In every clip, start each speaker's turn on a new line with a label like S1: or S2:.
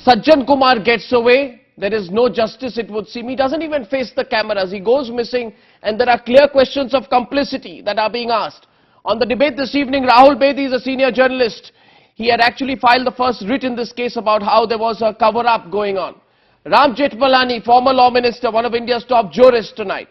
S1: Sajjan Kumar gets away. There is no justice, it would seem. He doesn't even face the cameras. He goes missing, and there are clear questions of complicity that are being asked. On the debate this evening, Rahul Bedi is a senior journalist. He had actually filed the first writ in this case about how there was a cover-up going on. Ram Jethmalani, former law minister, one of India's top jurists tonight.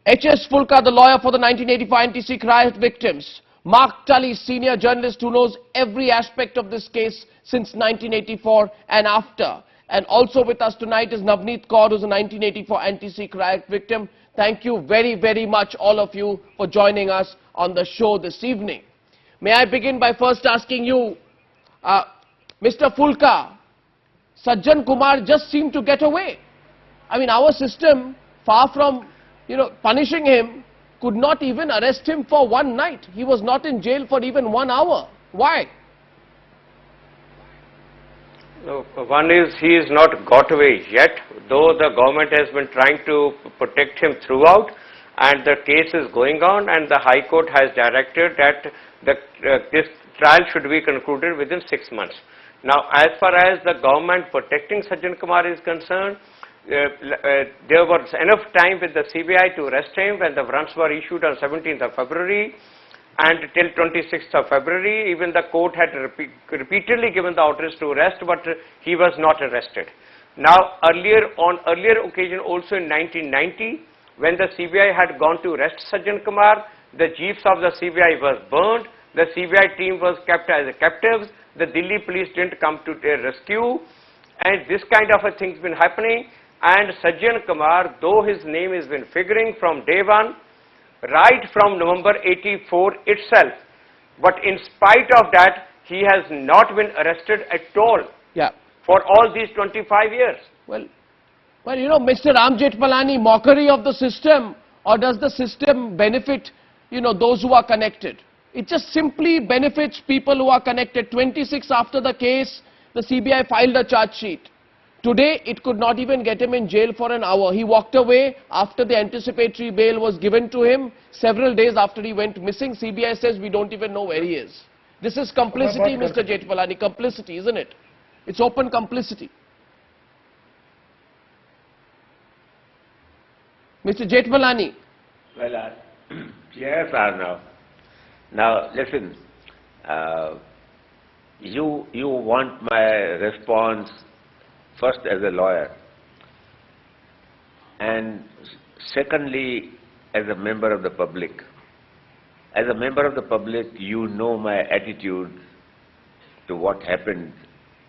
S1: H.S. Fulka, the lawyer for the 1985 NTC riot victims. Mark Tully, senior journalist who knows every aspect of this case since 1984 and after. And also with us tonight is Navneet Kaur, who's a 1984 NTC riot victim. Thank you very, very much, all of you, for joining us on the show this evening. May I begin by first asking you, Mr. Fulka, Sajjan Kumar just seemed to get away. I mean, our system, far from, punishing him, could not even arrest him for one night. He was not in jail for even 1 hour. Why?
S2: One is he is not got away yet, though the government has been trying to protect him throughout, and the case is going on, and the High Court has directed that this trial should be concluded within 6 months. Now, as far as the government protecting Sajjan Kumar is concerned, there was enough time with the CBI to arrest him when the warrants were issued on 17th of February. And till 26th of February, even the court had repeatedly given the orders to arrest, but he was not arrested. Now, on earlier occasion, also in 1990, when the CBI had gone to arrest Sajjan Kumar, the jeeps of the CBI was burned, the CBI team was kept as captives, the Delhi police didn't come to their rescue, and this kind of a thing's been happening. And Sajjan Kumar, though his name has been figuring from day one, right from November 84 itself, but in spite of that, he has not been arrested at all for all these 25 years.
S1: Well, Mr. Ram Jethmalani, mockery of the system, or does the system benefit, those who are connected? It just simply benefits people who are connected. 26 after the case, the CBI filed a charge sheet. Today, it could not even get him in jail for an hour. He walked away after the anticipatory bail was given to him. Several days after he went missing, CBI says we don't even know where he is. This is complicity, Mr. Jethmalani. Complicity, isn't it? It's open complicity. Mr. Jethmalani.
S3: Well, yes, Arnav. Now, listen, you want my response first as a lawyer, and secondly as a member of the public. As a member of the public, you know my attitude to what happened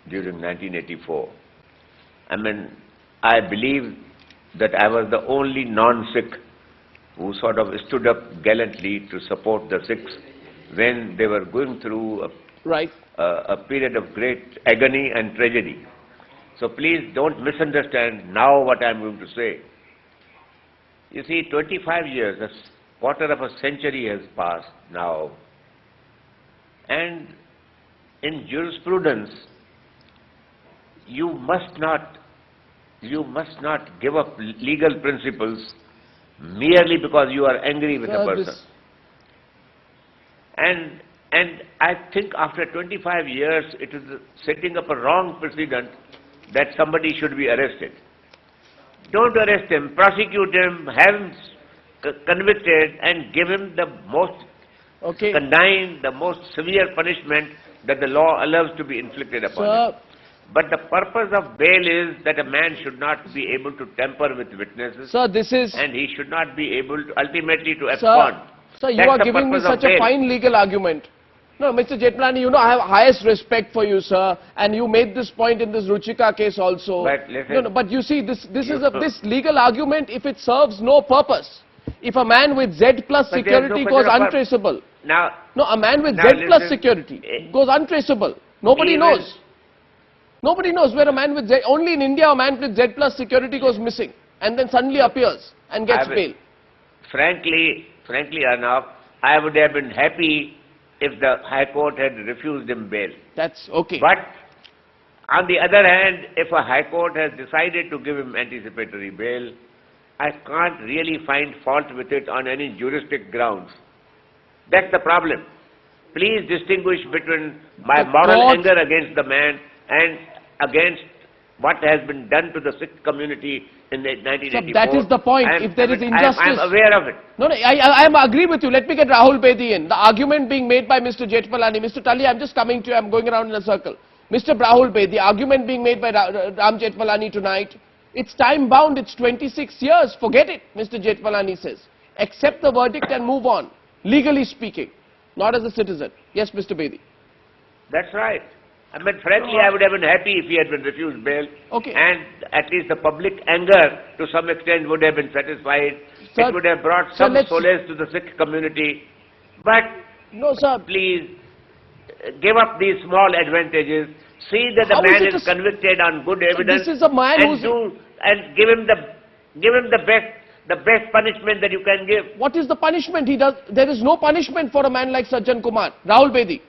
S3: during 1984. I mean, I believe that I was the only non-Sikh who sort of stood up gallantly to support the Sikhs when they were going through a period of great agony and tragedy. So please don't misunderstand now what I am going to say. You see, 25 years, a quarter of a century has passed now, and in jurisprudence, you must not give up legal principles merely because you are angry with a person. And I think after 25 years, it is setting up a wrong precedent that somebody should be arrested. Don't arrest him, prosecute him, have him convicted, and give him the most condign, the most severe punishment that the law allows to be inflicted upon him. But the purpose of bail is that a man should not be able to tamper with witnesses.
S1: Sir, this is...
S3: And he should not be able to ultimately to abscond.
S1: Sir, you are giving me such a fine legal argument. No, Mr. Jethmalani, I have highest respect for you, sir, and you made this point in this Ruchika case also.
S3: But listen,
S1: but you see, this legal argument, if it serves no purpose, if a man with Z plus security goes untraceable, a man with Z plus security goes untraceable, nobody knows. Nobody knows where a man with Z, only in India a man with Z plus security goes missing and then suddenly appears and gets bail.
S3: Frankly, Arnav, I would have been happy if the High Court had refused him bail.
S1: That's okay.
S3: But on the other hand, if a High Court has decided to give him anticipatory bail, I can't really find fault with it on any juristic grounds. That's the problem. Please distinguish between my moral anger against the man and against what has been done to the Sikh community in the 1984.
S1: Sir, that is the point. If there is
S3: I
S1: injustice...
S3: am aware of it.
S1: No, I agree with you. Let me get Rahul Bedi in. The argument being made by Mr. Jethmalani. Mr. Tully, I'm just coming to you. I'm going around in a circle. Mr. Rahul Bedi, the argument being made by Ram Jethmalani tonight, it's time bound. It's 26 years. Forget it, Mr. Jethmalani says. Accept the verdict and move on. Legally speaking. Not as a citizen. Yes, Mr. Bedi.
S3: That's right. I mean, frankly, I would have been happy if he had been refused bail.
S1: Okay.
S3: And at least the public anger, to some extent, would have been satisfied.
S1: Sir,
S3: it would have brought
S1: sir,
S3: some
S1: let's-
S3: solace to the Sikh community. But
S1: No, sir.
S3: please, give up these small advantages. See that the
S1: How is
S3: man
S1: it
S3: is
S1: a-
S3: convicted on good evidence.
S1: this is a man
S3: and
S1: who's-
S3: and give him the best punishment that you can give.
S1: What is the punishment he does? There is no punishment for a man like Sajjan Kumar. Rahul Bedi.